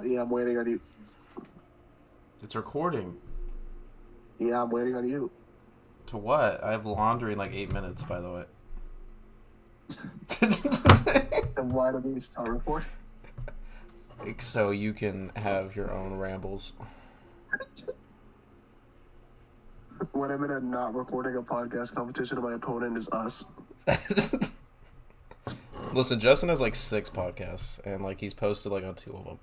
Yeah, I'm waiting on you. It's recording. Yeah, I'm waiting on you. To what? I have laundry in like 8 minutes, by the way. And why do we start recording? So you can have your own rambles. When I'm in a not recording a podcast competition and my opponent is us. Listen, Justin has like 6 podcasts, and like he's posted like on 2 of them.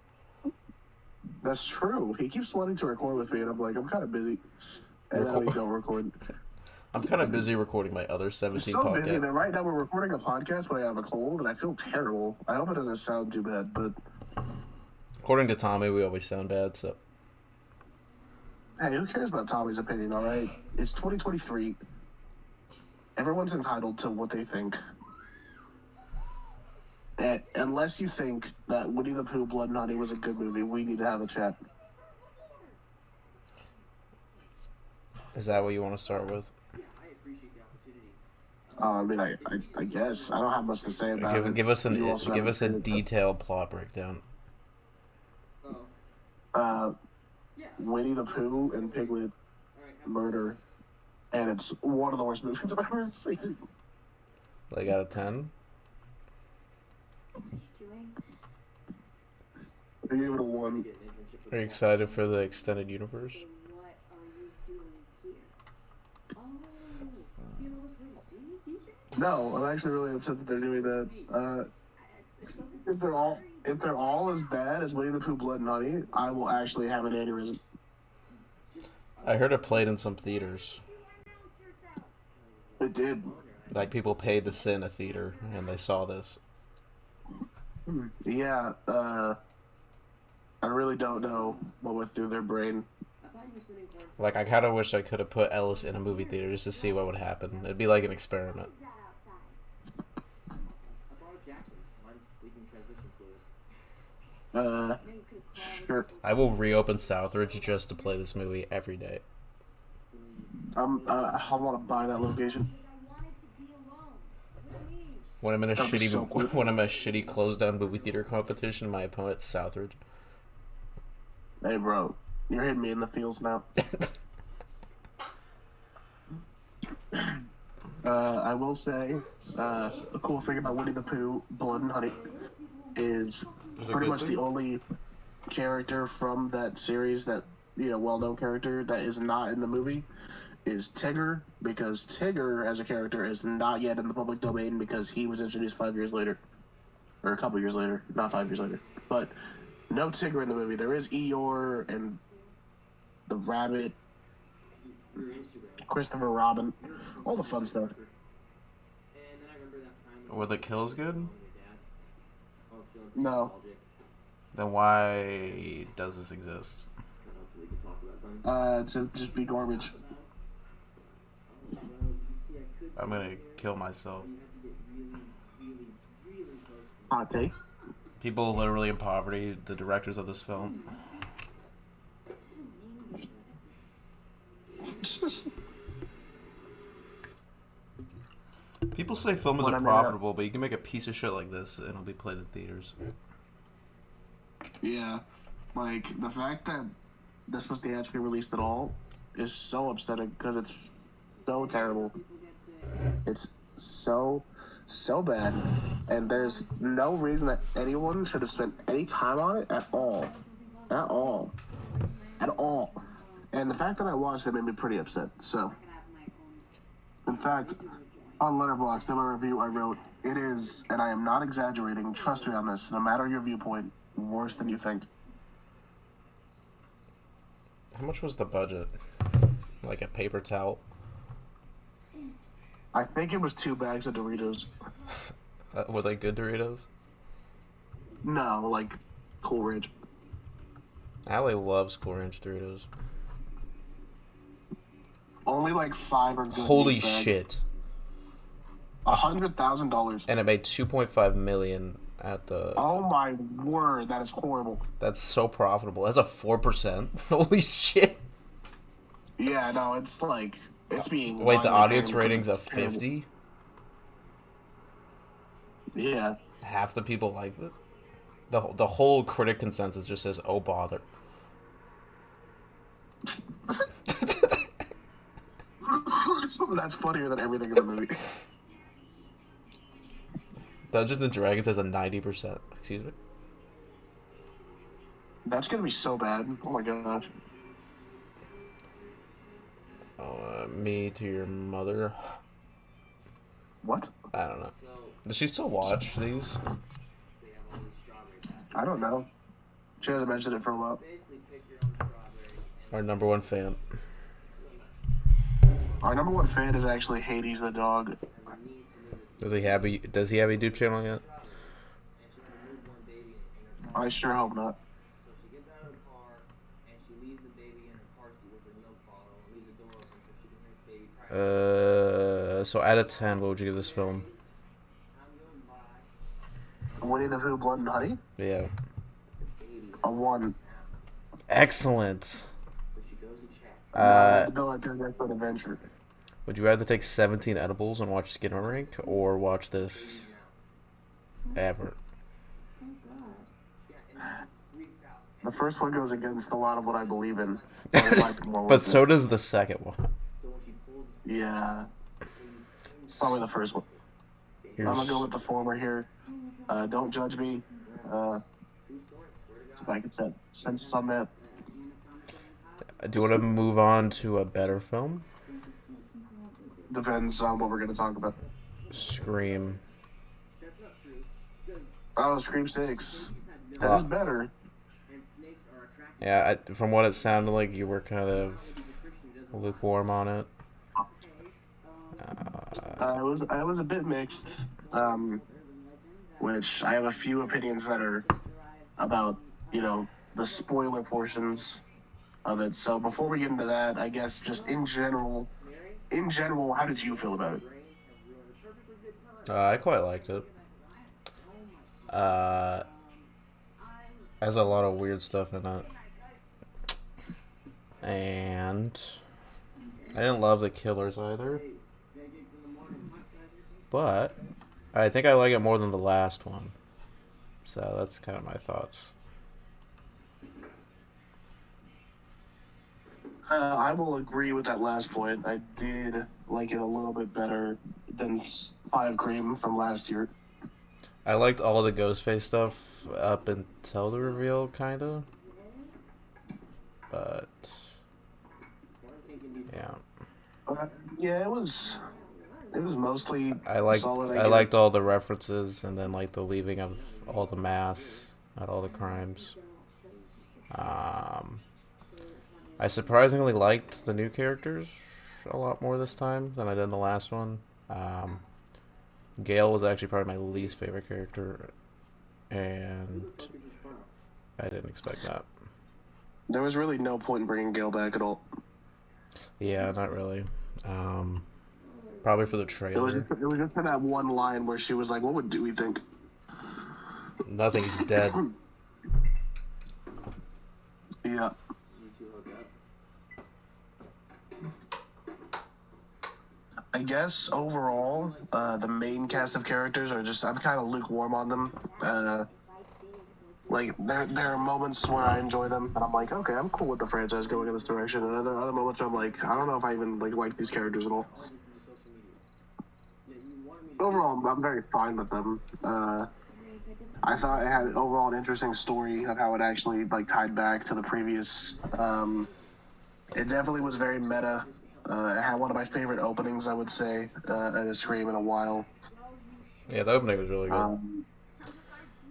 That's true. He keeps wanting to record with me, and I'm like, I'm kind of busy. And then we don't record. I'm kind of busy recording my other 17 so podcasts. busy that right now we're recording a podcast, but I have a cold, and I feel terrible. I hope it doesn't sound too bad, but... According to Tommy, we always sound bad, so... Hey, who cares about Tommy's opinion, alright? It's 2023. Everyone's entitled to what they think. And unless you think that Winnie the Pooh, Blood and Honey was a good movie, we need to have a chat. Is that what you want to start with? I mean, I guess. I don't have much to say about it. Give us a detailed plot breakdown. Winnie the Pooh and Piglet murder, and it's one of the worst movies I've ever seen. Like out of 10? I gave it a 1. Are you excited for the extended universe? No, I'm actually really upset that they're doing that. If they're all as bad as Winnie the Pooh, Blood and Honey, I will actually have an aneurysm. I heard it played in some theaters. It did. Like people paid to sit in a theater and they saw this. Yeah, I really don't know what went through their brain. Like I kind of wish I could have put Ellis in a movie theater just to see what would happen. It'd be like an experiment. Sure. I will reopen Southridge just to play this movie every day. I want to buy that location. When I'm in a shitty closed down movie theater competition, my opponent's Southridge. Hey bro, you're hitting me in the feels now. I will say, a cool thing about Winnie the Pooh, Blood and Honey, is pretty much the only character from that series that, well-known character that is not in the movie is Tigger, because Tigger as a character is not yet in the public domain because he was introduced 5 years later. Or a couple years later, not 5 years later. But no Tigger in the movie. There is Eeyore and the rabbit, Christopher Robin, all the fun stuff. Were the kills good? No. Then why does this exist? To just be garbage. I'm gonna kill myself. Hot take. People literally in poverty, the directors of this film. People say film isn't profitable, but you can make a piece of shit like this and it'll be played in theaters. Yeah. Like, the fact that this was theatrically released at all is so upsetting because it's so terrible. It's so bad. And there's no reason that anyone should have spent any time on it at all. At all. At all. And the fact that I watched it made me pretty upset. So, in fact, on Letterboxd, in my review, I wrote, "It is, and I am not exaggerating, trust me on this, no matter your viewpoint, worse than you think." How much was the budget? Like a paper towel? I think it was 2 bags of Doritos. Was they good Doritos? No, like Cool Ranch. Allie loves Cool Ranch Doritos. Only like 5 are good. Holy shit. $100,000. And it made $2.5 million at the... Oh my word, that is horrible. That's so profitable. That's a 4%. Holy shit. Yeah, no, it's like... It's being... Wait, the audience rating's a 50? Yeah. Half the people liked it? the whole critic consensus just says, "Oh bother." That's funnier than everything in the movie. Dungeons and Dragons has a 90%. Excuse me. That's gonna be so bad. Oh my gosh. Me to your mother. What? I don't know. Does she still watch these? I don't know. She hasn't mentioned it for a while. Our number one fan. Our number one fan is actually Hades the dog. Does he have a YouTube channel yet? I sure hope not. So out of 10, what would you give this film? Winnie the Pooh, Blood and Honey? Yeah. A 1. Excellent. No, that's Bill and Ted's Excellent Adventure. Would you rather take 17 edibles and watch Skinamarink or watch this ever? The first one goes against a lot of what I believe in. But so does the second one. Yeah. Probably the first one. I'm gonna go with the former here. Don't judge me. If I could sense on that. Do you want to move on to a better film? Depends on what we're gonna talk about. Scream. Oh, Scream 6. That is better. Yeah, from what it sounded like, you were kind of lukewarm on it. I was a bit mixed. Which I have a few opinions that are about, the spoiler portions of it. So before we get into that, I guess just in general, how did you feel about it? I quite liked it. Has a lot of weird stuff in it. And I didn't love the killers either. But I think I like it more than the last one. So that's kind of my thoughts. I will agree with that last point. I did like it a little bit better than 5 Cream from last year. I liked all the Ghostface stuff up until the reveal, kind of. But yeah. Yeah, it was mostly solid. I liked all the references, and then like the leaving of all the masks at all the crimes. I surprisingly liked the new characters a lot more this time than I did in the last one. Gale was actually probably my least favorite character, and I didn't expect that. There was really no point in bringing Gale back at all. Yeah, not really. Probably for the trailer. It was just for that one line where she was like, "What would Dewey think?" Nothing's dead. Yeah. I guess overall, the main cast of characters are just, I'm kind of lukewarm on them. Like, there are moments where I enjoy them, and I'm like, okay, I'm cool with the franchise going in this direction. And there are other moments where I'm like, I don't know if I even like these characters at all. Overall, I'm very fine with them. I thought it had overall an interesting story of how it actually tied back to the previous. It definitely was very meta. It had one of my favorite openings, I would say, at a Scream in a while. Yeah, the opening was really good.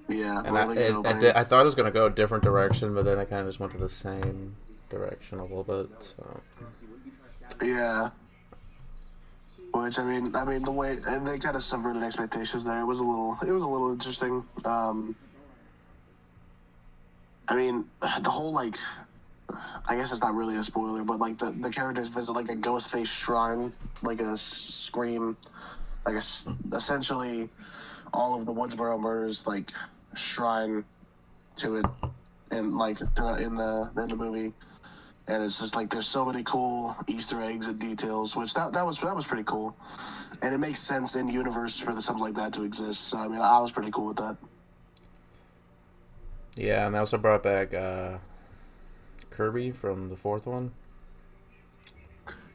Yeah, and really I thought it was going to go a different direction, but then I kind of just went to the same direction a little bit. So. Yeah. Which, I mean, the way, and they kind of subverted expectations there. It was a little interesting. I mean, the whole, I guess it's not really a spoiler, but, the characters visit, a Ghostface shrine, a Scream, essentially all of the Woodsboro murders, shrine to it, and, throughout in the movie. And it's just there's so many cool Easter eggs and details, which that was pretty cool, and it makes sense in universe for something like that to exist. So I mean, I was pretty cool with that. Yeah, and they also brought back Kirby from the fourth one.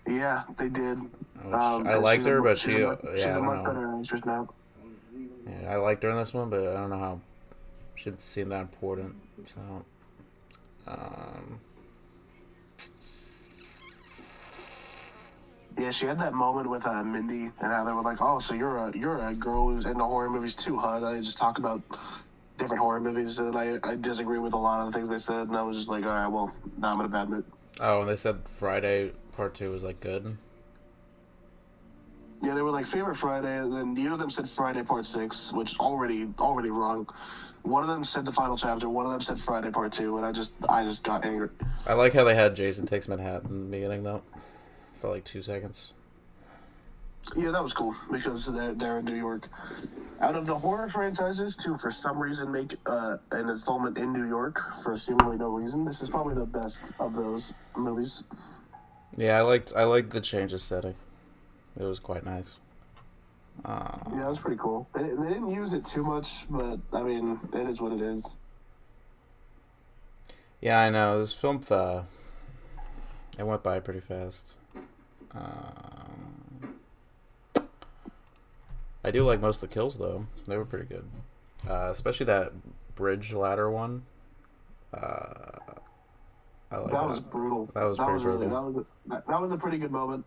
Yeah, they did. Which I And liked her, but she's she, a much yeah, she's I a don't much know. better actress now. Yeah, I liked her in this one, but I don't know how she didn't seem that important. So, um, Yeah, she had that moment with Mindy and how they were like, "Oh, so you're a girl who's into horror movies too, huh?" They just talk about different horror movies, and I disagree with a lot of the things they said, and I was just like, "All right, well, now I'm in a bad mood." oh, and they said Friday Part Two was like good. Yeah, they were like favorite Friday, and then the other of them said Friday Part 6, which already wrong. One of them said the final chapter. One of them said Friday Part 2, and I just got angry. I like how they had Jason Takes Manhattan in the beginning though, for like 2 seconds. Yeah, that was cool because they're in New York. Out of the horror franchises, to for some reason make an installment in New York for seemingly no reason, this is probably the best of those movies. Yeah, I liked the change of setting. It was quite nice. Yeah, it was pretty cool. They didn't use it too much, but I mean, it is what it is. Yeah, I know this film. It went by pretty fast. Um, I do like most of the kills though. They were pretty good, especially that bridge ladder one. Uh, I like That was that. brutal. That was That pretty was really brutal. that was a pretty good moment.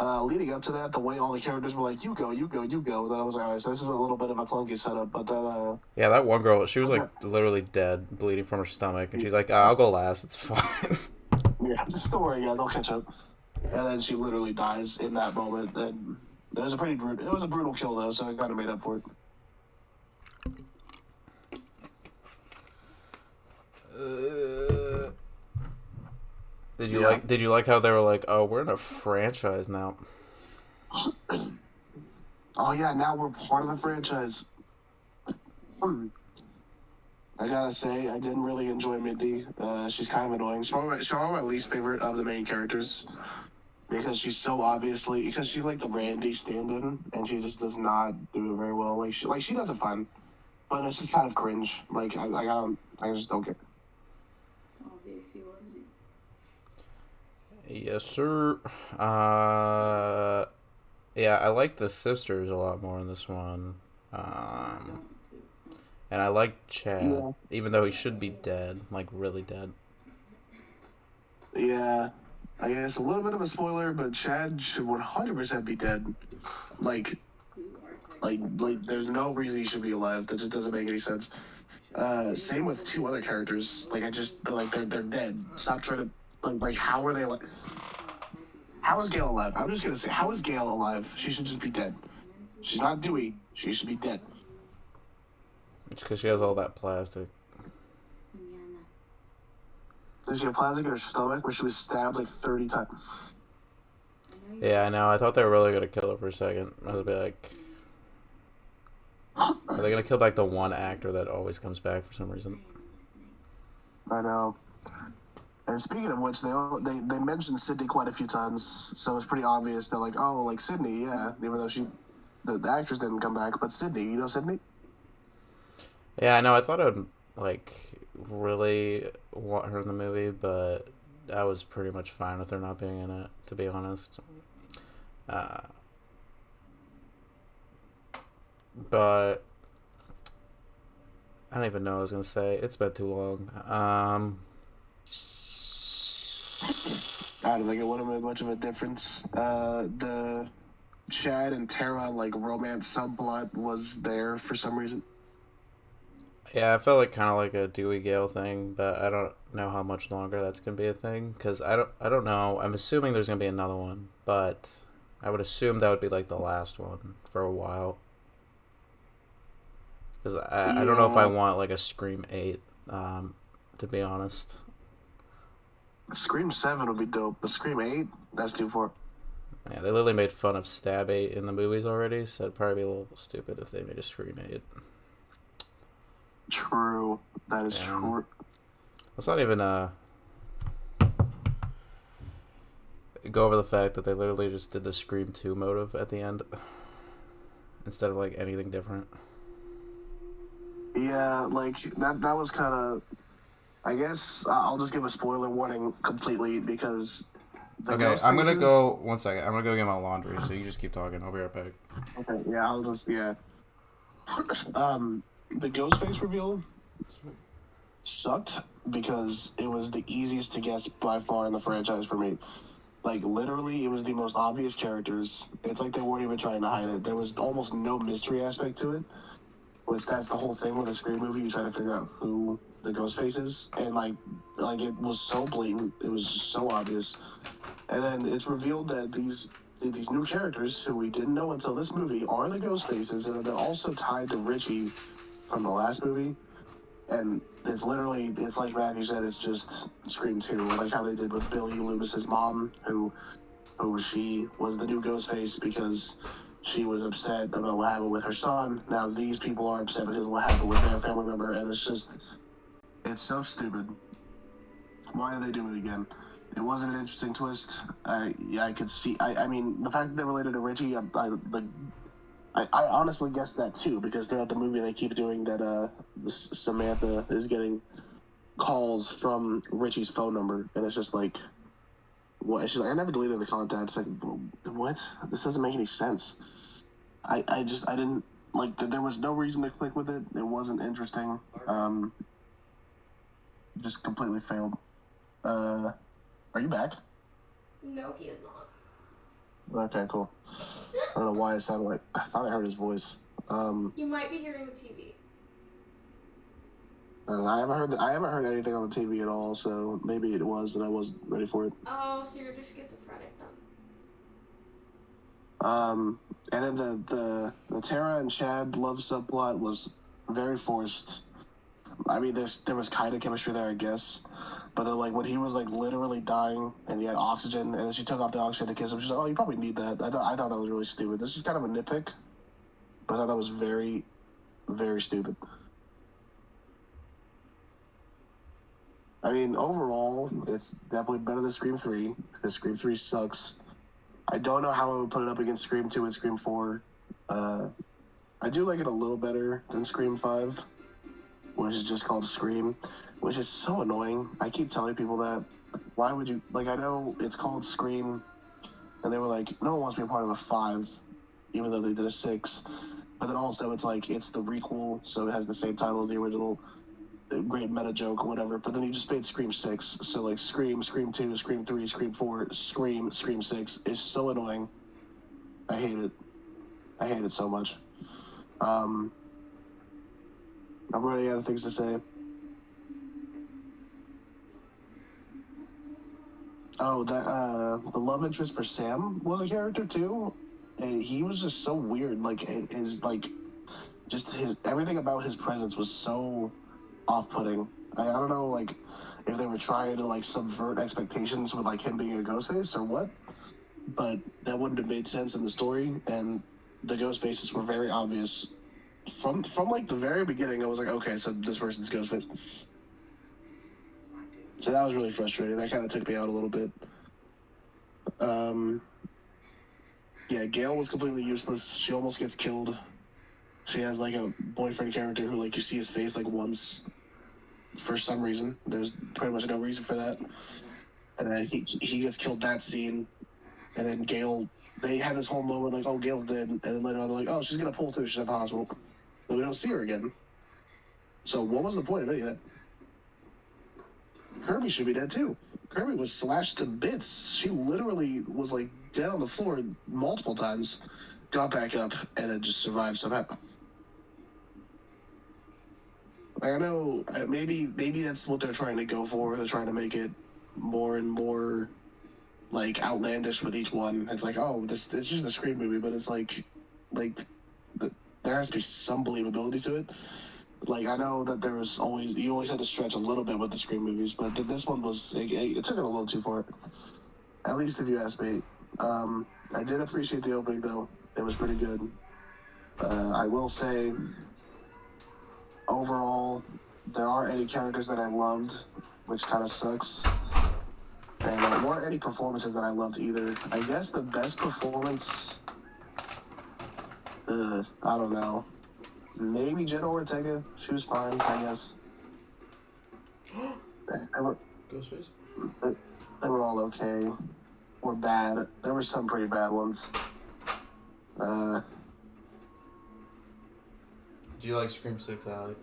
Leading up to that, the way all the characters were like, "You go, you go, you go," and I was like, "All right, so this is a little bit of a clunky setup," but then Yeah, that one girl, she was like okay. literally dead, bleeding from her stomach, and she's like, "I'll go last. It's fine." Yeah, just don't worry, guys, I'll catch up. And then she literally dies in that moment. And it was a brutal kill though, so it kind of made up for it. Uh, did you Yeah. like? Did you like how they were like, "Oh, we're in a franchise now"? Oh yeah, now we're part of the franchise. Hmm. I gotta say, I didn't really enjoy Mindy. She's kind of annoying. She's probably my least favorite of the main characters because because she's like the Randy stand-in, and she just does not do it very well. She does it fine, but it's just kind of cringe. I just don't care. Yes, sir. Uh, yeah, I like the sisters a lot more in this one. Um, and I like Chad, Yeah. even though he should be dead, like really dead. Yeah, I guess a little bit of a spoiler, but Chad should 100% be dead. Like, there's no reason he should be alive. That just doesn't make any sense. Same with two other characters. They're dead. Stop trying to how are they alive? How is Gail alive? I'm just gonna say, how is Gail alive? She should just be dead. She's not Dewey. She should be dead. It's because she has all that plastic. Does she have plastic in her stomach where she was stabbed like 30 times? Yeah, I know. I thought they were really gonna kill her for a second. I was be like, are they gonna kill back the one actor that always comes back for some reason? I know. And speaking of which, they mentioned Sydney quite a few times, so it's pretty obvious. They're like, oh, like Sydney, yeah. Even though the actress didn't come back, but Sydney, you know Sydney? Yeah, I know. I thought I'd like really want her in the movie, but I was pretty much fine with her not being in it, to be honest. Uh, but I don't even know what I was gonna say. It's been too long. I don't think it would have made much of a difference. The Chad and Tara like romance subplot was there for some reason. Yeah, I felt like kind of like a Dewey Gale thing, but I don't know how much longer that's gonna be a thing because I don't know. I'm assuming there's gonna be another one, but I would assume that would be like the last one for a while. Because I don't know if I Yeah, want like a Scream 8, to be honest. Scream 7 would be dope, but Scream 8, that's too far. Yeah, they literally made fun of Stab 8 in the movies already, so it'd probably be a little stupid if they made a Scream 8. True, that is And true. let's not even go over the fact that they literally just did the Scream 2 motive at the end instead of like anything different. Yeah, like that was kind of. I guess I'll just give a spoiler warning completely because the Okay, ghost I'm gonna faces. go. 1 second. I'm gonna go get my laundry. So you just keep talking. I'll be right back. Okay, yeah, I'll just yeah. The ghost face reveal sucked because it was the easiest to guess by far in the franchise for me. Like literally, it was the most obvious characters. It's like they weren't even trying to hide it. There was almost no mystery aspect to it. Which that's the whole thing with a Scream movie. You try to figure out who the ghost face is, and like it was so blatant. It was just so obvious. And then it's revealed that these new characters who we didn't know until this movie are the ghost faces, and they're also tied to Richie from the last movie. And it's like Matthew said, it's just Scream 2, like how they did with Billy Loomis's mom, who she was the new Ghostface because she was upset about what happened with her son. Now these people are upset because of what happened with their family member, and it's so stupid. Why did they do it again? It wasn't an interesting twist. I could see. I mean, the fact that they're related to Richie, I honestly guessed that too because throughout the movie they keep doing that. Samantha is getting calls from Richie's phone number, and it's just like, what? She's like, I never deleted the contact. It's like, what? This doesn't make any sense. I didn't like. There was no reason to click with it. It wasn't interesting. Just completely failed. Are you back? No, he is not. Okay, cool. I don't know why it sounded like I thought I heard his voice. You might be hearing the TV. And I haven't heard anything on the TV at all. So maybe it was, and I wasn't ready for it. Oh, so you're just schizophrenic And then the Tara and Chad love subplot was very forced. I mean, there was kind of chemistry there, I guess. But then, like, when he was, like, literally dying and he had oxygen, and then she took off the oxygen to kiss him, she's like, oh, you probably need that. I thought that was really stupid. This is kind of a nitpick, but I thought that was very, very stupid. I mean, overall, it's definitely better than Scream 3, because Scream 3 sucks. I don't know how I would put it up against Scream 2 and Scream 4. I do like it a little better than Scream 5, which is just called Scream, which is so annoying. I keep telling people that. Why would you... Like, I know it's called Scream, and they were like, no one wants to be a part of a 5, even though they did a 6. But then also, it's like, it's the requel, so it has the same title as the original. Great meta joke or whatever. But then you just made Scream 6. So, like, Scream, Scream 2, Scream 3, Scream 4, Scream 6 is so annoying. I hate it. I hate it so much. I'm running out of things to say. Oh, the love interest for Sam was a character too, and he was just so weird. Like his everything about his presence was so off-putting. I don't know, like if they were trying to like subvert expectations with like him being a Ghostface or what, but that wouldn't have made sense in the story. And the ghost faces were very obvious from like the very beginning. I was like, okay, so this person's Ghostface. So that was really frustrating. That kind of took me out a little bit. Yeah, Gail was completely useless. She almost gets killed. She has like a boyfriend character who like you see his face like once for some reason. There's pretty much no reason for that. And then he gets killed that scene. And then Gail, they have this whole moment like, oh, Gail's dead. And then later on they're like, oh, she's gonna pull through. She's at the hospital. Then we don't see her again. So what was the point of any of that? Kirby should be dead too. Kirby was slashed to bits. She literally was like dead on the floor multiple times, got back up, and then just survived somehow. I know maybe that's what they're trying to go for. They're trying to make it more and more like outlandish with each one. It's like, oh, it's just a Scream movie, but it's like there has to be some believability to it. Like, I know that you always had to stretch a little bit with the Scream movies, but this one it took it a little too far. At least if you ask me. I did appreciate the opening, though. It was pretty good. I will say, overall, there aren't any characters that I loved, which kind of sucks. And there weren't any performances that I loved either. I guess the best performance... I don't know. Maybe Jenna Ortega. She was fine, I guess. Ghostface? They were all okay. Or bad. There were some pretty bad ones. Do you like Scream 6, Allie?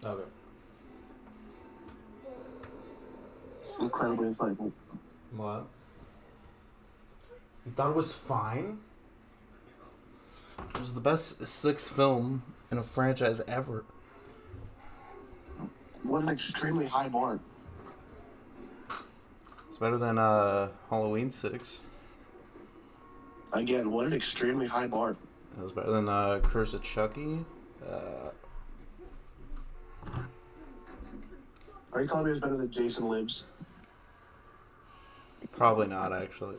Okay. Incredibly exciting. What? You thought it was fine? It was the best sixth film in a franchise ever. What an extremely high bar. It's better than Halloween 6. Again, what an extremely high bar. It was better than Curse of Chucky. Are you telling me it's better than Jason Lives? Probably not, actually.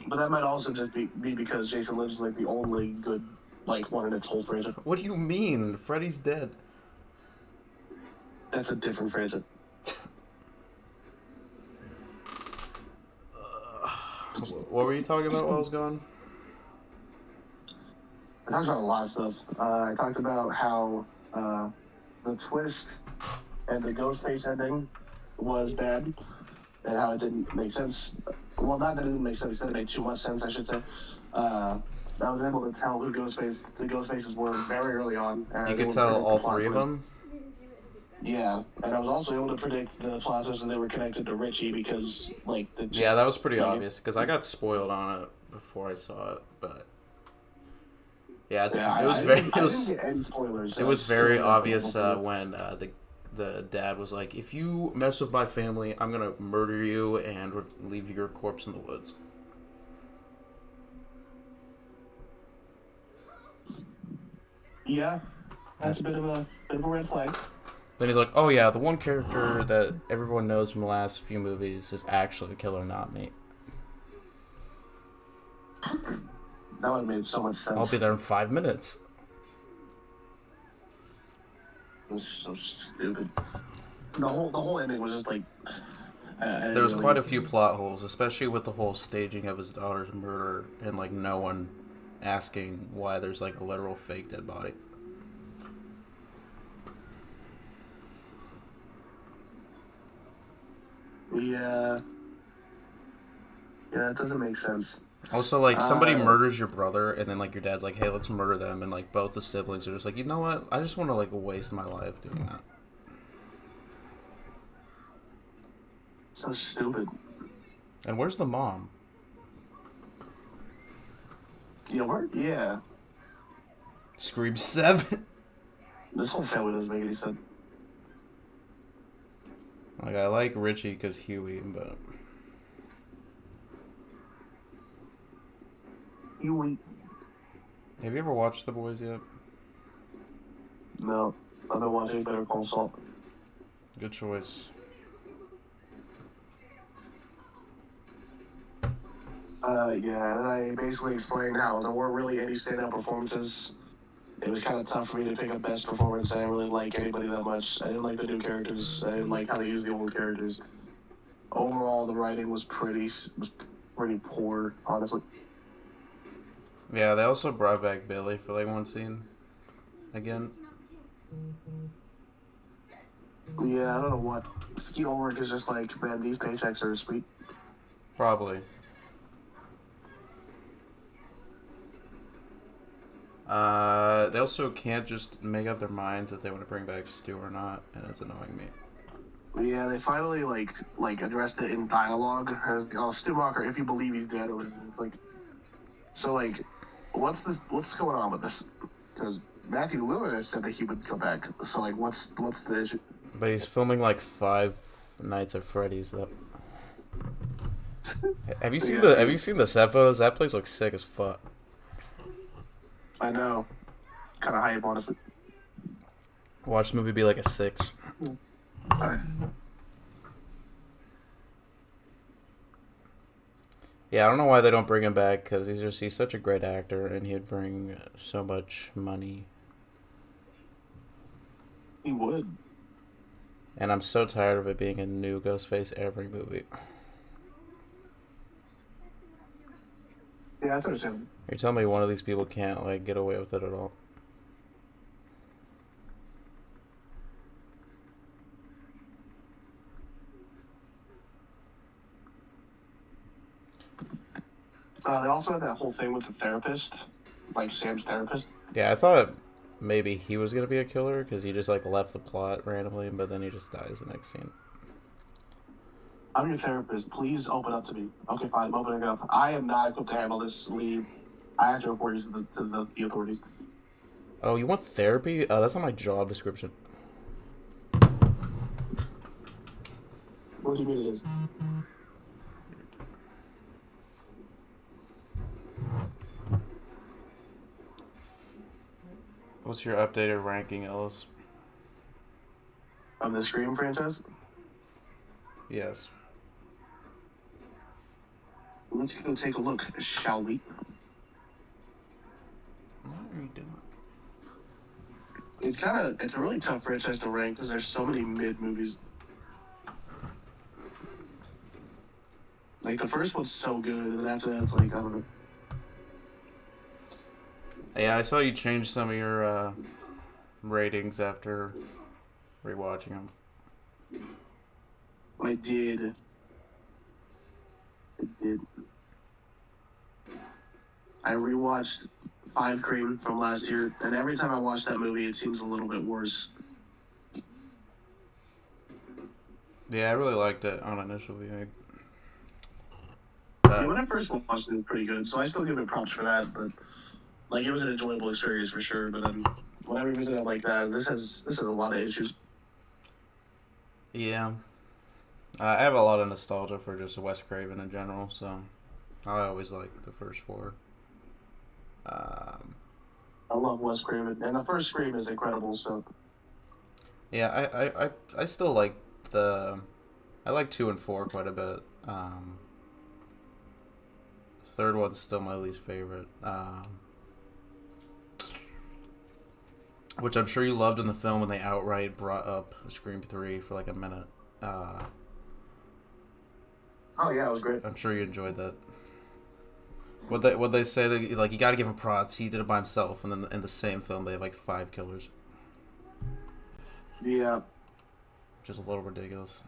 But that might also just be because Jason Lives is like the only good one in its whole franchise. What do you mean? Freddy's dead. That's a different franchise. What were you talking about while I was gone? I talked about a lot of stuff. I talked about how the twist and the Ghostface ending was bad, and how it didn't make sense. Well, not that it didn't make sense, that it made too much sense, I should say. I was able to tell who the Ghostfaces were very early on. And You could tell all three of them? Yeah, and I was also able to predict the plot twist that they were connected to Richie because, yeah, that was pretty obvious, because I got spoiled on it before I saw it, but... Yeah, it was very obvious when the dad was like, if you mess with my family, I'm gonna murder you and leave your corpse in the woods. Yeah, that's a bit of a red flag. Then he's like, oh yeah, the one character that everyone knows from the last few movies is actually the killer, not me. That would have made so much sense. I'll be there in 5 minutes. It's so stupid. The whole ending was just like... there was quite a few plot holes, especially with the whole staging of his daughter's murder and no one asking why there's a literal fake dead body. Yeah, it doesn't make sense. Also, somebody murders your brother, and then, your dad's like, hey, let's murder them, and, both the siblings are just like, you know what? I just want to, waste my life doing that. So stupid. And where's the mom? Yeah. Scream 7? This whole family doesn't make any sense. I like Richie because Huey, but... Huey. Have you ever watched The Boys yet? No. I've been watching Better Call Saul. Good choice. Yeah, and I basically explained how there weren't really any standout performances. It was kind of tough for me to pick up best performance. I didn't really like anybody that much. I didn't like the new characters. I didn't like how they used the old characters. Overall, the writing was pretty poor, honestly. Yeah, they also brought back Billy for one scene. Again. Yeah, I don't know what. Skeet Ulrich is just man, these paychecks are sweet. Probably. They also can't just make up their minds if they want to bring back Stu or not, and it's annoying me. Yeah, they finally addressed it in dialogue. Stu Macher, if you believe he's dead, it's so what's going on with this? Because Matthew Lillard has said that he would come back. So what's the issue? But he's filming 5 Nights at Freddy's though. Have you seen the set photos? That place looks sick as fuck. I know. Kind of hype, honestly. Watch the movie be a 6. Yeah, I don't know why they don't bring him back, because he's such a great actor, and he'd bring so much money. He would. And I'm so tired of it being a new Ghostface every movie. Yeah, that's understandable. You're telling me one of these people can't like get away with it at all? They also had that whole thing with the therapist, like Sam's therapist. Yeah, I thought maybe he was gonna be a killer because he just like left the plot randomly, but then he just dies the next scene. I'm your therapist. Please open up to me. Okay, fine. I'm opening up. I am not equipped to handle this. Leave. I have to report you to the authorities. Oh, you want therapy? That's not my job description. What do you mean it is? What's your updated ranking, Ellis? On the Scream franchise? Yes. Let's go take a look, shall we? What are you doing? It's a really tough franchise to rank because there's so many mid movies. Like, the first one's so good, and then after that, it's like, I don't know. Yeah, I saw you change some of your ratings after rewatching them. I did. I rewatched Five Cream from last year, and every time I watch that movie, it seems a little bit worse. Yeah, I really liked it on initial viewing. Yeah, when I first watched it, it was pretty good, so I still give it props for that, but like it was an enjoyable experience for sure. But then when I revisit it like that, this has a lot of issues. Yeah. I have a lot of nostalgia for just Wes Craven in general, so I always like the first four. I love Wes Craven, and the first Scream is incredible. So yeah, I still like I like 2 and 4 quite a bit. Third one's still my least favorite. Which I'm sure you loved in the film when they outright brought up Scream 3 for like a minute. oh yeah, it was great. I'm sure you enjoyed that. What they say that like you got to give him props. He did it by himself, and then in the same film they have like 5 killers, Yeah. which is a little ridiculous.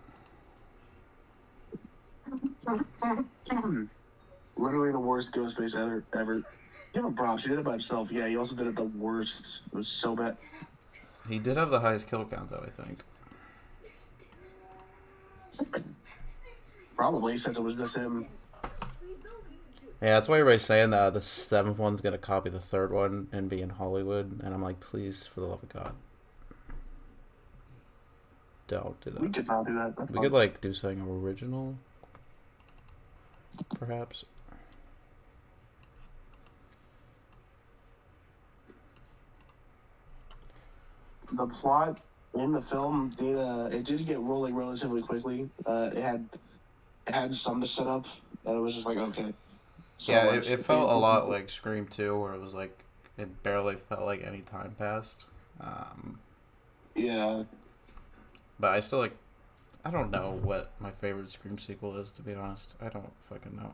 Literally the worst Ghostface ever. Give him props. He did it by himself. Yeah, he also did it the worst. It was so bad. He did have the highest kill count though, I think. Probably, since it was just him. Yeah, that's why everybody's saying that the 7th one's gonna copy the 3rd one and be in Hollywood, and I'm like, please, for the love of God, don't do that. We could not do that. We could like do something original, perhaps. The plot in the film did get rolling relatively quickly. It had some to set up, and it was just like okay. So Yeah, like, it felt a lot like Scream 2, where it was like it barely felt like any time passed. Yeah. But I still like. I don't know what my favorite Scream sequel is, to be honest. I don't fucking know.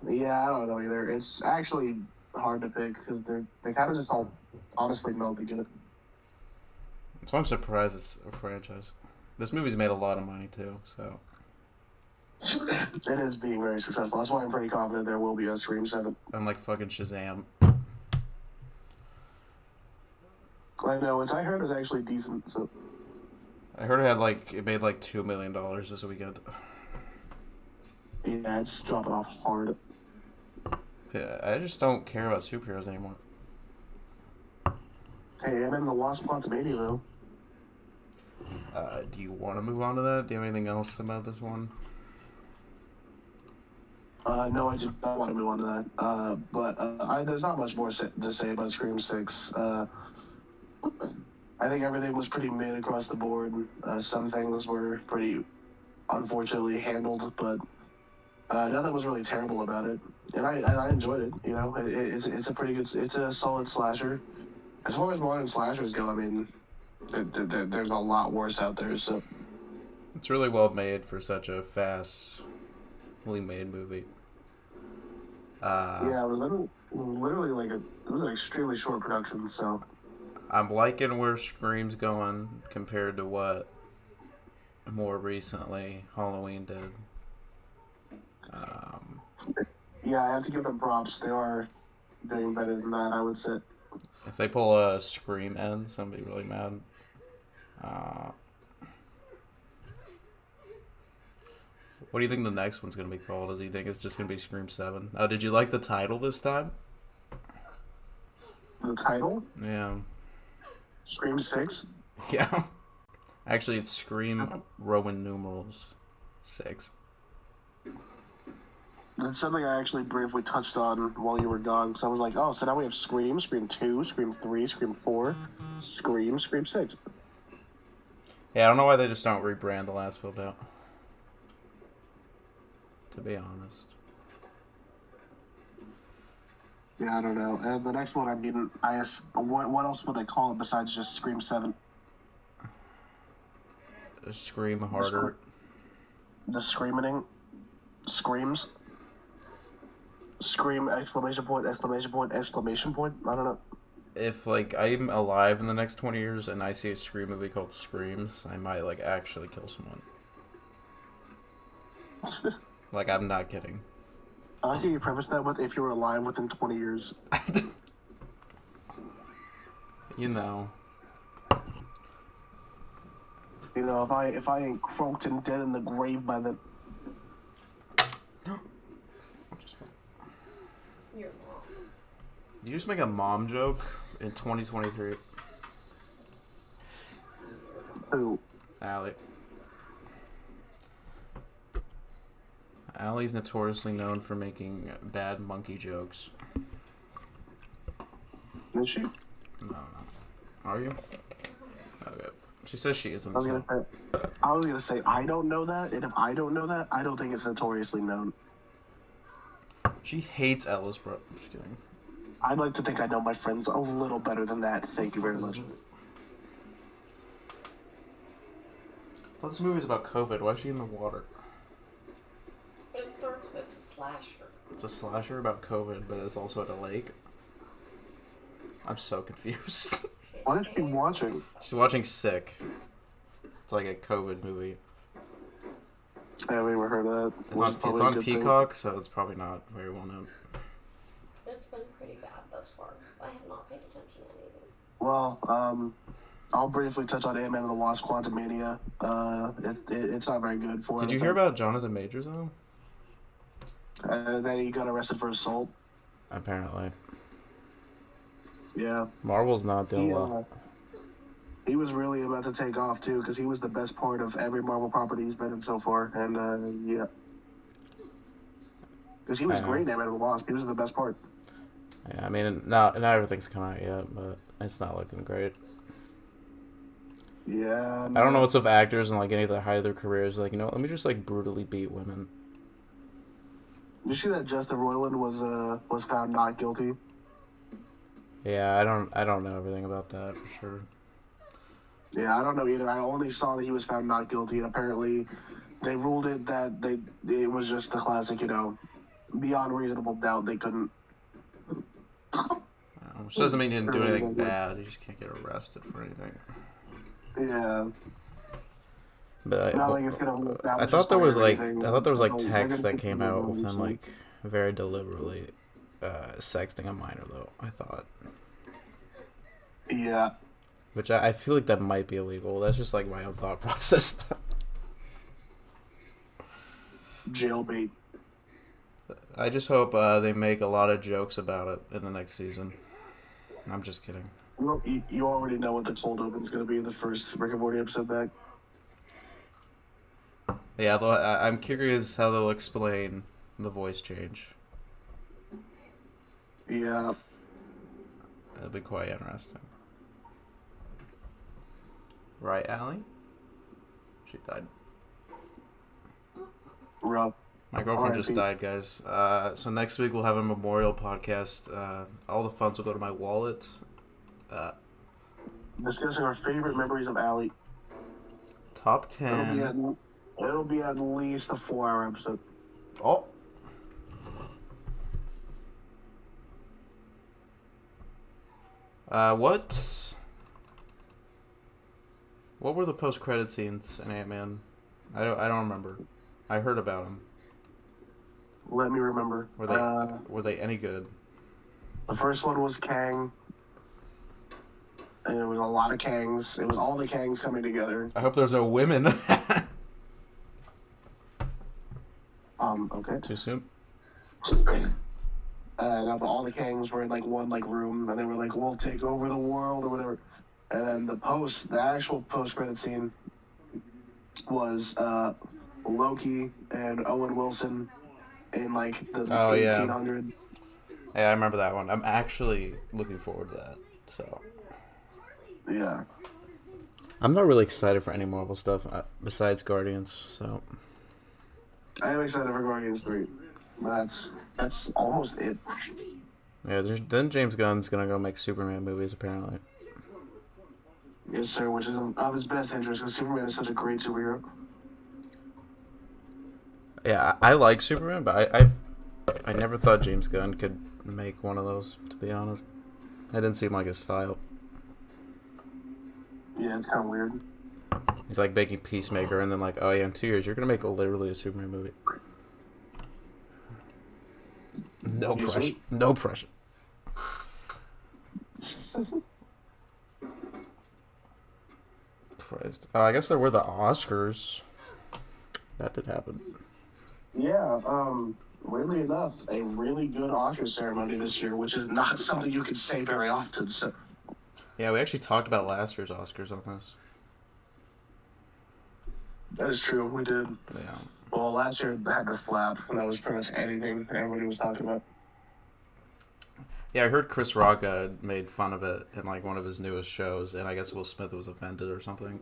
Yeah, I don't know either. It's actually hard to pick because they kind of just all honestly meld together. So I'm surprised it's a franchise. This movie's made a lot of money too, so. It is being very successful. That's why I'm pretty confident there will be a Scream 7. Unlike fucking Shazam. I know, which I heard is actually decent. So I heard it made like $2 million this weekend. yeah, it's dropping off hard. Yeah, I just don't care about superheroes anymore. Hey, I'm in the Wasp Quantumania though. Do you want to move on to that? Do you have anything else about this one? No, I just don't want to move on to that. But there's not much more to say about Scream 6. I think everything was pretty mid across the board. Some things were pretty unfortunately handled, but nothing was really terrible about it. And I enjoyed it. You know, it's a pretty good, it's a solid slasher. As far as modern slashers go, I mean, there's a lot worse out there. So it's really well made for such a fastly made movie. Yeah, it was literally like it was an extremely short production. So I'm liking where Scream's going compared to what more recently Halloween did. yeah, I have to give them props. They are doing better than that, I would say. If they pull a Scream end, I'm gonna be really mad. What do you think the next one's gonna be called? Does he think it's just gonna be Scream 7? Did you like the title this time? The title? Yeah. Scream 6? Yeah. Actually, it's Scream Roman numerals 6. That's something I actually briefly touched on while you were gone. So I was like, oh, so now we have Scream, Scream 2, Scream 3, Scream 4, Scream 6. Yeah, I don't know why they just don't rebrand the last film out. To be honest. Yeah, I don't know. And the next one, I mean, what else would they call it besides just Scream 7? Scream harder. The screaming screams. Scream, exclamation point, exclamation point, exclamation point. I don't know. If, like, I'm alive in the next 20 years and I see a Scream movie called Screams, I might, like, actually kill someone. Like, I'm not kidding. I like how you preface that with, if you were alive within 20 years. You know. You know, if I ain't croaked and dead in the grave by then. Your mom. Did you just make a mom joke in 2023? Who? Allie. Allie's notoriously known for making bad monkey jokes. Is she? No. Are you? Okay. She says she isn't. I was gonna say I don't know that, and if I don't know that, I don't think it's notoriously known. She hates Ellis, bro. I'm just kidding. I'd like to think I know my friends a little better than that. Thank you very much. I thought this movie was about COVID. Why is she in the water? It's a slasher. It's a slasher about COVID, but it's also at a lake. I'm so confused. What is she watching? She's watching Sick. It's like a COVID movie. I haven't even heard of that. It's on Peacock, so it's probably not very well known. It's been pretty bad thus far. I have not paid attention to anything. Well, I'll briefly touch on Ant-Man and the Wasp: Quantumania. It's not very good for. Did you hear about Jonathan Majors though? That he got arrested for assault. Apparently. Yeah. Marvel's not doing well. He was really about to take off too, because he was the best part of every Marvel property he's been in so far, and yeah. Because he was great in Ant-Man and the Wasp. He was the best part. Yeah, I mean, not everything's come out yet, but it's not looking great. Yeah. I don't know what's with actors and like any of the height of their careers. Like, you know, let me just like brutally beat women. Did you see that Justin Roiland was found not guilty? Yeah, I don't know everything about that for sure. Yeah, I don't know either. I only saw that he was found not guilty, and apparently they ruled it that it was just the classic, you know, beyond reasonable doubt they couldn't. Which doesn't mean he didn't do anything bad. He just can't get arrested for anything. Yeah. But I thought there was like text that came out with them like very deliberately sexting a minor though. I thought. Yeah. Which I feel like that might be illegal. That's just like my own thought process. Jailbait. I just hope they make a lot of jokes about it in the next season. I'm just kidding. Well, you already know what the cold open's going to be in the first Rick and Morty episode back. Yeah, I'm curious how they'll explain the voice change. Yeah. It'll be quite interesting. Right, Allie? She died. Rough. My girlfriend just died, guys. So next week we'll have a memorial podcast. All the funds will go to my wallet. Discussing our favorite memories of Allie. Top 10. It'll be at least a 4-hour episode. Oh. What were the post-credit scenes in Ant-Man? I don't remember. I heard about them. Let me remember. Were they any good? The first one was Kang. And it was a lot of Kangs. It was all the Kangs coming together. I hope there's no women. Okay. Too soon? Now all the Kangs were in like one like room, and they were like, "We'll take over the world" or whatever. And then the actual post-credit scene was Loki and Owen Wilson in like the 1800s. Yeah, I remember that one. I'm actually looking forward to that. So. Yeah. I'm not really excited for any Marvel stuff besides Guardians. So. I am excited for Guardians 3. That's almost it. Yeah, then James Gunn's gonna go make Superman movies apparently. Yes, sir. Which is of his best interest because Superman is such a great superhero. Yeah, I like Superman, but I never thought James Gunn could make one of those. To be honest, I didn't seem like his style. Yeah, it's kind of weird. He's like making Peacemaker, and then like, oh yeah, in 2 years you're gonna make literally a Superman movie. No pressure. No pressure. Christ. I guess there were the Oscars. That did happen. Yeah. Weirdly enough, a really good Oscar ceremony this year, which is not something you can say very often. So. Yeah, we actually talked about last year's Oscars on this. That is true. We did. Yeah. Well, last year they had the slap, and that was pretty much anything everybody was talking about. Yeah, I heard Chris Rock made fun of it in like one of his newest shows, and I guess Will Smith was offended or something.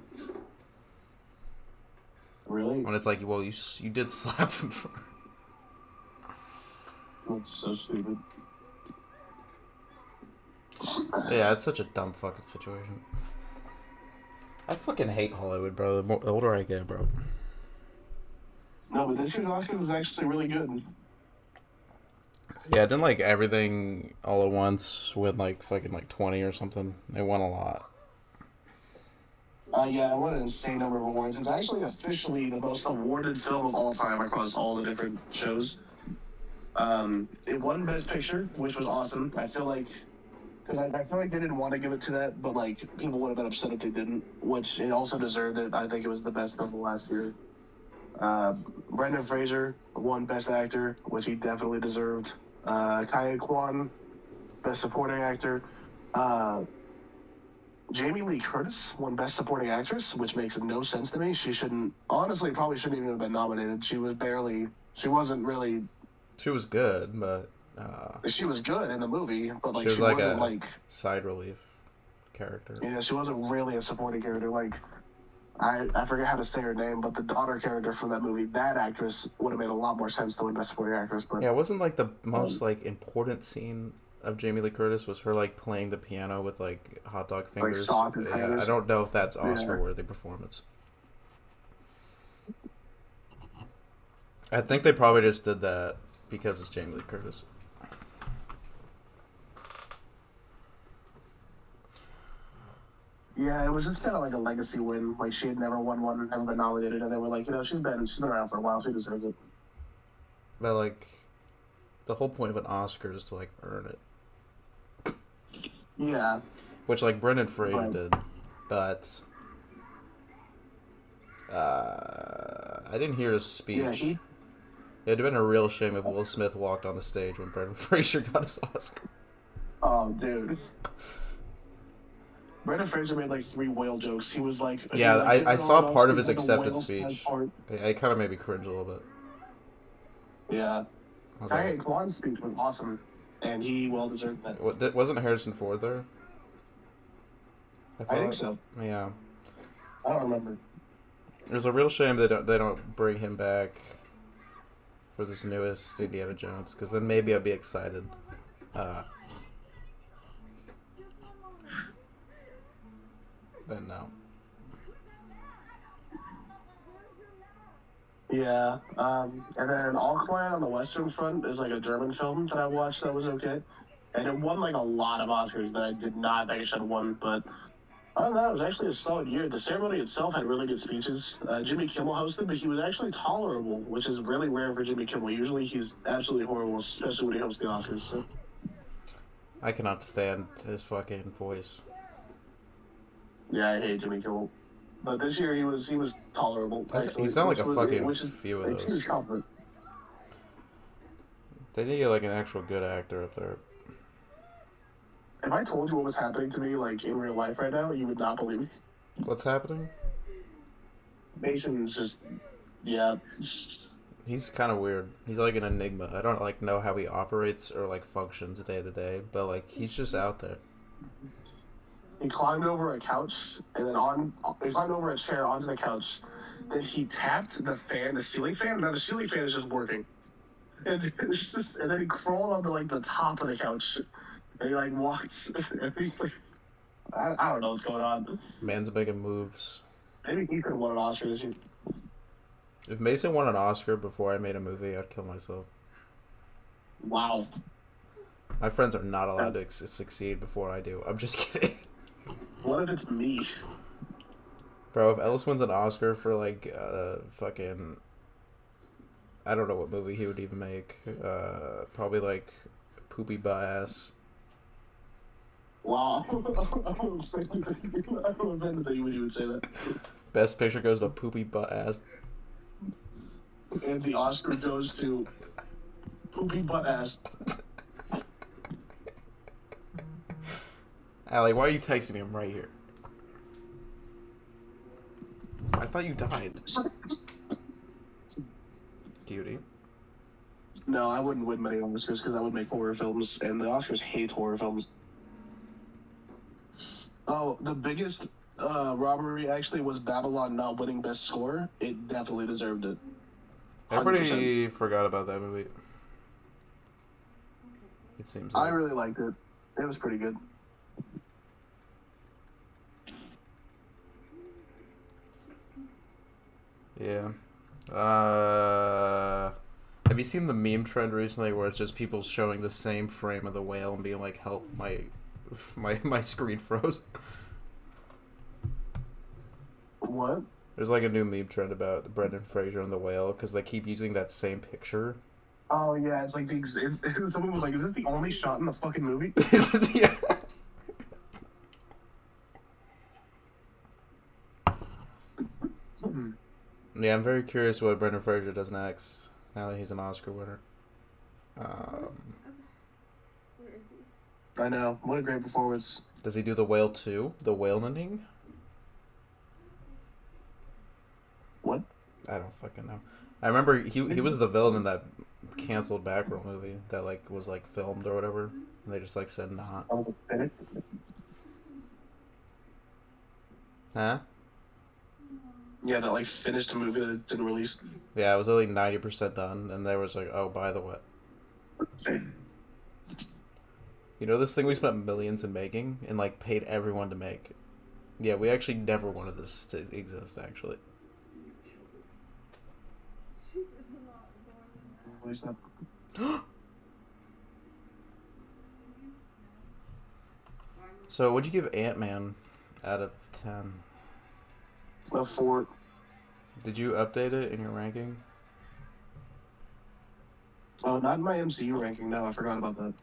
Really? When it's like, well, you did slap him for. That's so stupid. Yeah, it's such a dumb fucking situation. I fucking hate Hollywood, bro. The older I get, bro. No, but this year's Oscar was actually really good. Yeah, didn't like Everything All at Once win like fucking like 20 or something. They won a lot. Yeah, I won an insane number of awards. It's actually officially the most awarded film of all time across all the different shows. It won Best Picture, which was awesome. I feel like, because I feel like they didn't want to give it to that, but like people would have been upset if they didn't, which it also deserved it. I think it was the best film last year. Brendan Fraser won Best Actor, which he definitely deserved. Kaya Kwan, Best Supporting Actor. Jamie Lee Curtis won Best Supporting Actress, which makes no sense to me. She probably shouldn't even have been nominated. She wasn't really. She was good, but. She was good in the movie, but like she was wasn't a like side relief character. Yeah, she wasn't really a supporting character. Like, I forget how to say her name, but the daughter character from that movie, that actress would have made a lot more sense to win Best Supporting Actress. But yeah, it wasn't like the most like important scene of Jamie Lee Curtis was her like playing the piano with like hot dog fingers. Like fingers. I don't know if that's Oscar worthy performance. I think they probably just did that because it's Jamie Lee Curtis. Yeah, it was just kind of like a legacy win. Like, she had never won one, never been nominated, and they were like, she's been around for a while, she deserves it. But like, the whole point of an Oscar is to like earn it. Yeah. Which like Brendan Fraser did, but I didn't hear his speech. Yeah, it'd have been a real shame if Will Smith walked on the stage when Brendan Fraser got his Oscar. Oh, dude. Brendan Fraser made like 3 whale jokes. He was like... Yeah, I saw part of his like acceptance speech. Yeah, it kind of made me cringe a little bit. Yeah. Kaya Kwan's speech was awesome, and he well deserved that. Wasn't Harrison Ford there? I think so. Yeah. I don't remember. There's a real shame they don't bring him back for this newest Indiana Jones, because then maybe I'd be excited. But no. Yeah, and then All Quiet on the Western Front is like a German film that I watched that was okay. And it won like a lot of Oscars that I did not think it should have won. But other than that, it was actually a solid year. The ceremony itself had really good speeches. Jimmy Kimmel hosted, but he was actually tolerable, which is really rare for Jimmy Kimmel. Usually he's absolutely horrible, especially when he hosts the Oscars. So. I cannot stand his fucking voice. Yeah, I hate Jimmy Kimmel. But this year he was tolerable. Actually, He sounded like a fucking which is few of a those. huge compliment. They need to get like an actual good actor up there. If I told you what was happening to me like in real life right now, you would not believe me. What's happening? Mason's just, yeah. He's kind of weird. He's like an enigma. I don't like know how he operates or like functions day to day, but like he's just out there. He climbed over a couch and then he climbed over a chair onto the couch. Then he tapped the fan, the ceiling fan. Now the ceiling fan is just working. And then he crawled onto like the top of the couch. And he like walked. And he's like, I don't know what's going on. Man's making moves. Maybe he could have won an Oscar this year. If Mason won an Oscar before I made a movie, I'd kill myself. Wow. My friends are not allowed to succeed before I do. I'm just kidding. What if it's me? Bro, if Ellis wins an Oscar for like fucking, I don't know what movie he would even make. Probably like Poopy Butt Ass. Wow. I'm offended that you would say that. Best picture goes to Poopy Butt Ass. And the Oscar goes to Poopy Butt Ass. Allie, why are you texting me? I'm right here. I thought you died. Cutie. No, I wouldn't win many Oscars because I would make horror films, and the Oscars hate horror films. Oh, the biggest robbery actually was Babylon not winning Best Score. It definitely deserved it. 100%. Everybody forgot about that movie. It seems like. I really liked it. It was pretty good. Yeah. Have you seen the meme trend recently where it's just people showing the same frame of the whale and being like, "Help, my screen froze." What? There's like a new meme trend about Brendan Fraser and the whale because they keep using that same picture. Oh yeah, it's like someone was like, "Is this the only shot in the fucking movie?" Yeah. Yeah, I'm very curious what Brendan Fraser does next. Now that he's an Oscar winner. I know. What a great performance. Does he do The Whale 2? The Whale-ning? What? I don't fucking know. I remember he was the villain in that canceled Batgirl movie that like was like filmed or whatever, and they just like said not. That was a finished. Huh? Yeah, that like finished a movie that it didn't release. Yeah, it was only 90% done, and they was like, oh, by the way. You know this thing we spent millions in making and like paid everyone to make? Yeah, we actually never wanted this to exist, actually. What is that? So, what'd you give Ant-Man out of 10? A 4. Did you update it in your ranking? Oh, not in my MCU ranking. No, I forgot about that.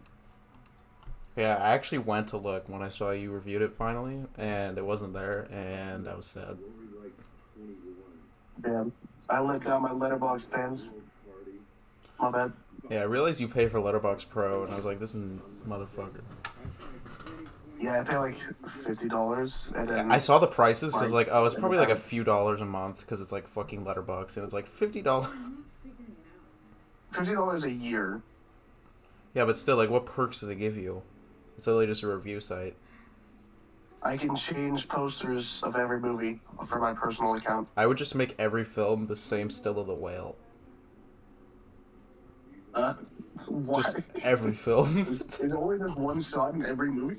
Yeah, I actually went to look when I saw you reviewed it finally, and it wasn't there, and I was sad. Damn. I let down my Letterboxd fans. My bad. Yeah, I realized you pay for Letterboxd Pro, and I was like, this motherfucker. Yeah, I pay like $50, and then I saw the prices because like, oh, it's probably like a few dollars a month because it's like fucking Letterboxd, and it's like $50. $50 a year. Yeah, but still, like, what perks does it give you? It's literally just a review site. I can change posters of every movie for my personal account. I would just make every film the same still of the whale. Why? Just every film. Is only just one shot in every movie?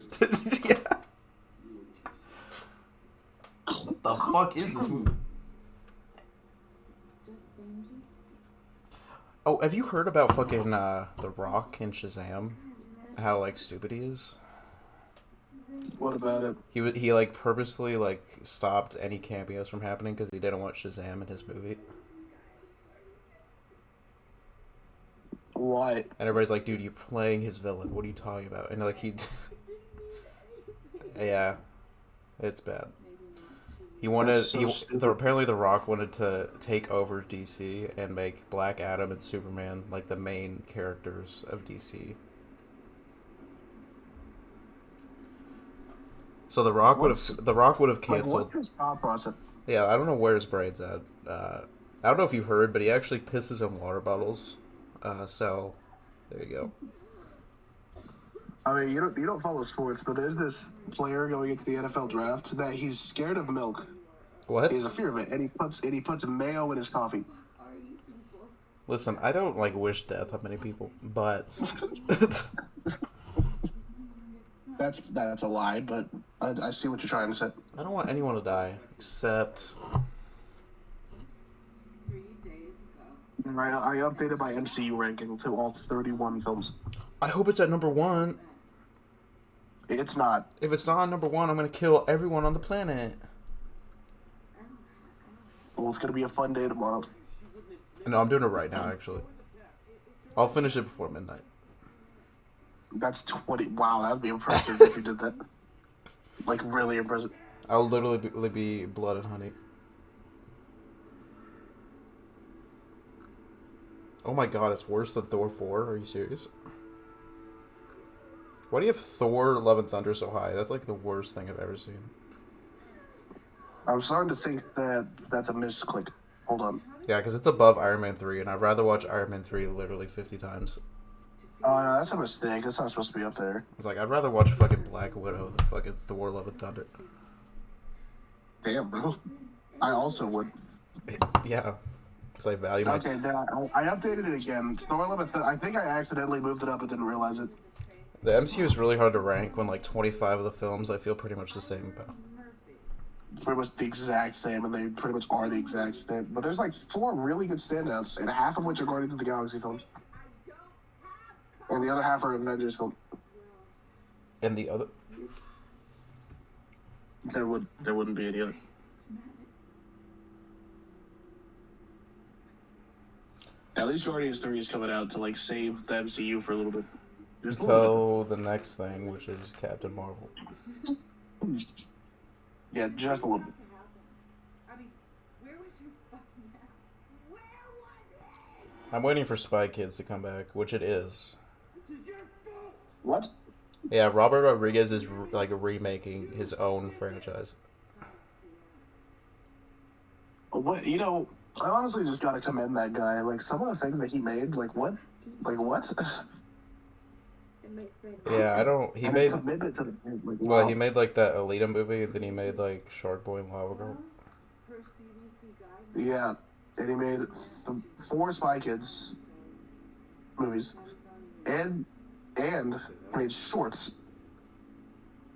Yeah. What the fuck is this movie? Oh, have you heard about fucking The Rock and Shazam? how like stupid he is. What about it? He like purposely like stopped any cameos from happening because he didn't want Shazam in his movie. Why? And everybody's like, dude, you're playing his villain. What are you talking about? And like yeah, it's bad. He wanted apparently The Rock wanted to take over DC and make Black Adam and Superman like the main characters of DC. So The Rock would have canceled. What's his thought process? Yeah, I don't know where his brain's at. I don't know if you heard, but he actually pisses in water bottles. So there you go. I mean, you don't follow sports, but there's this player going into the NFL draft that he's scared of milk. What? He has a fear of it, and he puts mayo in his coffee. Listen, I don't like wish death on many people, but that's a lie. But I see what you're trying to say. I don't want anyone to die except. I updated my MCU ranking to all 31 films. I hope it's at number 1. It's not. If it's not on number 1, I'm gonna kill everyone on the planet. Well, it's gonna be a fun day tomorrow. No, I'm doing it right now. Actually, I'll finish it before midnight. That's 20. Wow, that'd be impressive if you did that. Like, really impressive. I'll literally be blood and honey. Oh my god, it's worse than Thor 4? Are you serious? Why do you have Thor Love and Thunder so high? That's like the worst thing I've ever seen. I'm starting to think that that's a misclick. Hold on. Yeah, because it's above Iron Man 3, and I'd rather watch Iron Man 3 literally 50 times. Oh, no, that's a mistake. That's not supposed to be up there. It's like, I'd rather watch fucking Black Widow than fucking Thor Love and Thunder. Damn, bro. I also would. Yeah. Because I value my... Okay, then I updated it again. Thor Love and Thunder. I think I accidentally moved it up and didn't realize it. The MCU is really hard to rank when like 25 of the films I feel pretty much the same about. Pretty much the exact same, and they pretty much are the exact same. But there's like 4 really good standouts, and half of which are Guardians of the Galaxy films. And the other half are Avengers films. And the other... There wouldn't be any other. At least Guardians 3 is coming out to like save the MCU for a little bit. Just a little the next thing, which is Captain Marvel. Yeah, just a little bit. I'm waiting for Spy Kids to come back, which it is. What? Yeah, Robert Rodriguez is like remaking his own franchise. What? You know, I honestly just gotta commend that guy. Like, some of the things that he made, like, what? Like, what? Yeah, I don't... He and made... his commitment to the... Like, Well, wow. he made like that Alita movie, and then he made like Shark Boy and Lava Girl. Yeah, and he made 4 Spy Kids movies. And he made shorts.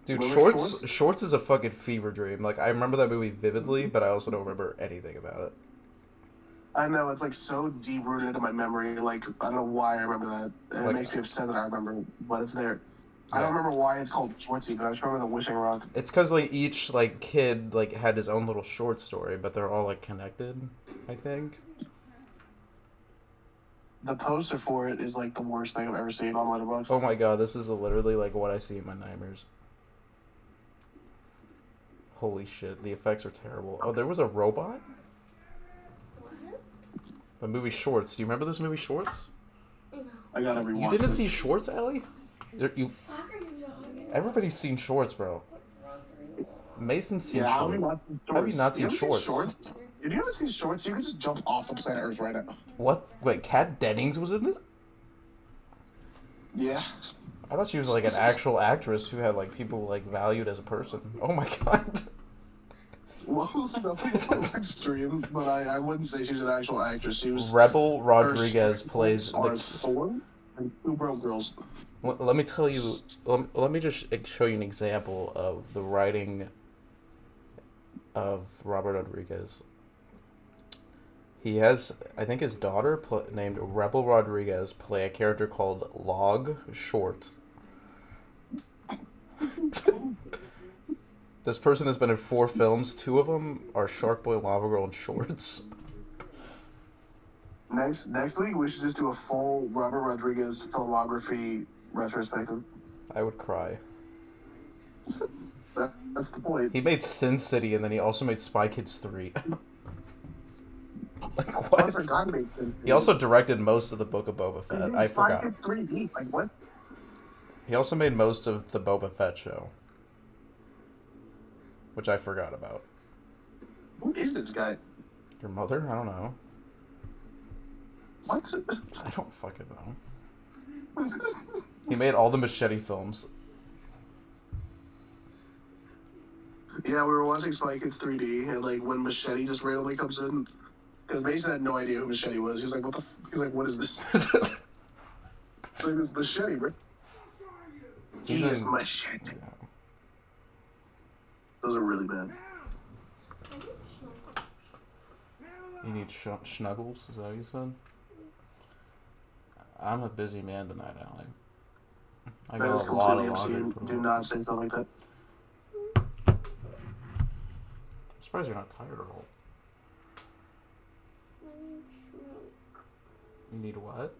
Dude, Remember Shorts is a fucking fever dream. Like, I remember that movie vividly, but I also don't remember anything about it. I know, it's like so deep-rooted in my memory. Like, I don't know why I remember that. And Like, it makes me upset that I remember, but it's there. Yeah. I don't remember why it's called Shortsy, but I just remember the Wishing Rock. It's because like each like kid like had his own little short story, but they're all like connected, I think. The poster for it is like the worst thing I've ever seen on Letterboxd. Oh my god, this is literally like what I see in my nightmares. Holy shit, the effects are terrible. Oh, there was a robot? What? The movie Shorts. Do you remember this movie Shorts? No. I gotta rewatch You didn't it. see Shorts, Allie? You Fuck are you talking about? Everybody's seen Shorts, bro. What drugs are you on? Mason's seen Yeah, how have you Shorts. not seen How have you not seen haven't Shorts? If you haven't seen Shorts, you can just jump off the planet Earth right now. What? Wait, Kat Dennings was in this? Yeah. I thought she was like an actual actress who had like people like valued as a person. Oh my god. Well, that's a little extreme, but I wouldn't say she's an actual actress. She was... Rebel Rodriguez plays are the... Thor and 2 Broke Girls. Let me tell you. Let me just show you an example of the writing of Robert Rodriguez. He has, I think, his daughter named Rebel Rodriguez play a character called Log Short, This person has been in 4 films. 2 of them are Shark Boy, Lava Girl, and Shorts. Next week we should just do a full Robert Rodriguez filmography retrospective. I would cry. That's the point. He made Sin City, and then he also made Spy Kids 3. Like, what? I forgot he made Sin City. He also directed most of the Book of Boba Fett. I forgot. Spy Kids 3D. Like, what? He also made most of the Boba Fett show, which I forgot about. Who is this guy? Your mother? I don't know. What? I don't fucking know. He made all the Machete films. Yeah, we were watching Spy Kids 3D, and like when Machete just randomly comes in, because Mason had no idea who Machete was. He's like, "What the?" He's like, "What is this?" It's like, "It's Machete, bro." He is Machete. Yeah. Those are really bad. You need snuggles? Is that what you said? I'm a busy man tonight, Allie. I That is got a lot completely of laundry obscene. to put Do away. not say something like that. I'm surprised you're not tired at all. You need what?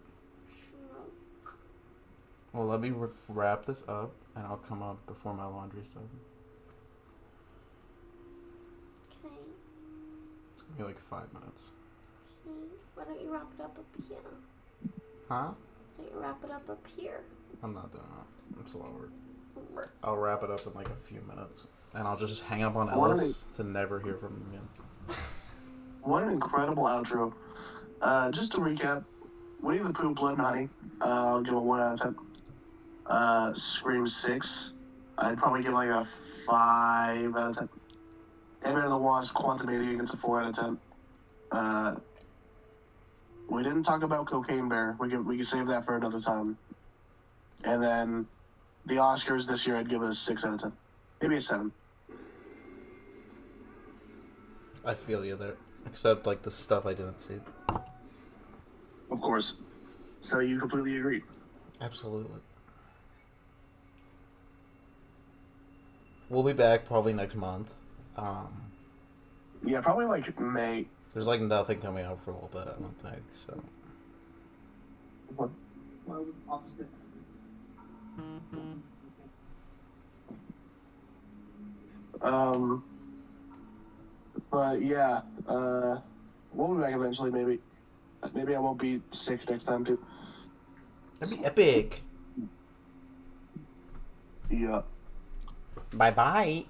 Well, let me wrap this up, and I'll come up before my laundry's done. Okay. It's gonna be like 5 minutes. Okay. Why don't you wrap it up here? Huh? Why don't you wrap it up here? I'm not doing that. I'm slower. I'll wrap it up in like a few minutes, and I'll just hang up on Ellis to never hear from him again. What an incredible outro. Just to recap, Winnie the Pooh, Blood and Honey. I'll give it 1 out of 10. Scream 6. I'd probably give like a 5 out of 10. Ant-Man and the Wasp, Quantumania gets a 4 out of 10. We didn't talk about Cocaine Bear. We can save that for another time. And then the Oscars this year, I'd give it a 6 out of 10. Maybe a 7. I feel you there. Except like the stuff I didn't see. Of course. So you completely agree. Absolutely. We'll be back probably next month. Yeah, probably like May. There's like nothing coming out for a little bit, I don't think, so. What? But yeah, we'll be back eventually, maybe. Maybe I won't be sick next time, too. That'd be epic. Yeah. Bye-bye.